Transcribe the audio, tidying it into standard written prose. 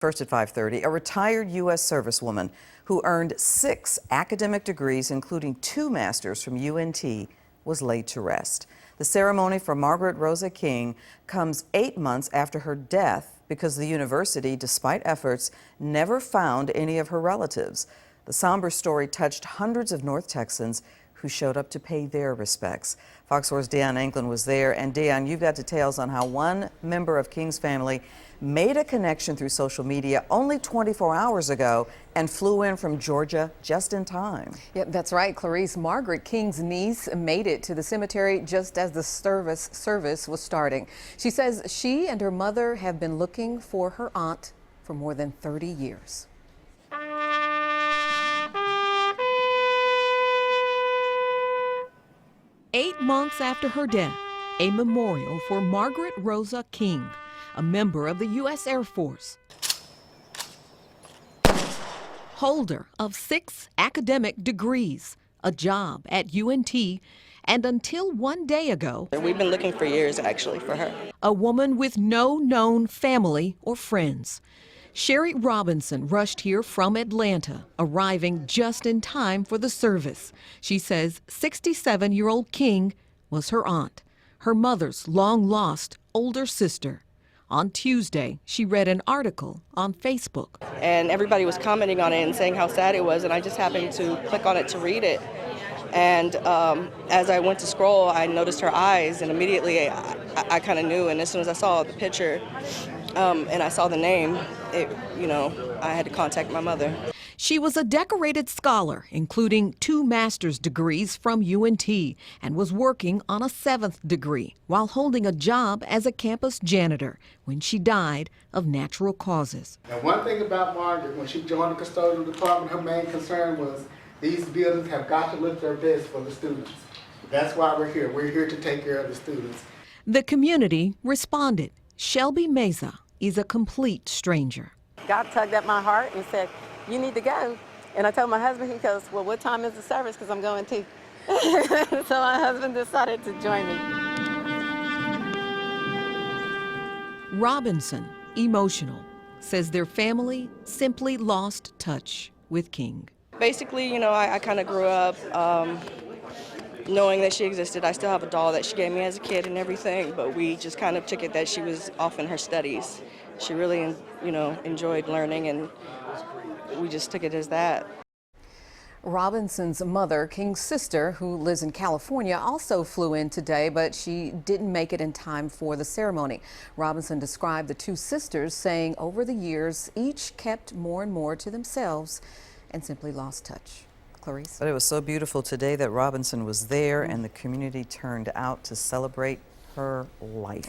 First at 5:30, a retired U.S. servicewoman who earned 6 academic degrees, including 2 masters from UNT, was laid to rest. The ceremony for Margaret Rosa King comes 8 months after her death because the university, despite efforts, never found any of her relatives. The somber story touched hundreds of North Texans who showed up to pay their respects. Fox 4's DIONNE was there, and DIONNE, you've got details on how one member of King's family made a connection through social media only 24 hours ago and flew in from Georgia just in time. Yep, that's right, Clarice. Margaret King's niece made it to the cemetery just as the service was starting. She says she and her mother have been looking for her aunt for more than 30 years. Eight months after her death, a memorial for Margaret Rosa King, a member of the U.S. Air Force, holder of 6 academic degrees, a job at UNT, and until one day ago, we've been looking for years actually for her. A woman with no known family or friends. Sherry Robinson rushed here from Atlanta, arriving just in time for the service. She says 67-year-old King was her aunt, her mother's long-lost older sister. On Tuesday, she read an article on Facebook. And everybody was commenting on it and saying how sad it was, and I just happened to click on it to read it. And as I went to scroll, I noticed her eyes, and immediately I kind of knew. And as soon as I saw the picture and I saw the name, I had to contact my mother. She was a decorated scholar, including 2 master's degrees from UNT, and was working on a 7th degree while holding a job as a campus janitor when she died of natural causes. And one thing about Margaret, when she joined the custodial department, her main concern was these buildings have got to look their best for the students. That's why we're here. We're here to take care of the students. The community responded. Shelby MEZA is a complete stranger. God tugged at my heart and said, "You need to go." And I told my husband, he goes, "Well, what time is the service? Because I'm going too." So my husband decided to join me. Robinson, emotional, says their family simply lost touch with King. Basically, I kind of grew up knowing that she existed. I still have a doll that she gave me as a kid and everything, but we just kind of took it that she was off in her studies. She really, enjoyed learning, and we just took it as that. Robinson's mother, King's sister, who lives in California, also flew in today, but she didn't make it in time for the ceremony. Robinson described the 2 sisters, saying over the years, each kept more and more to themselves and simply lost touch. Clarice? But it was so beautiful today that Robinson was there and the community turned out to celebrate her life.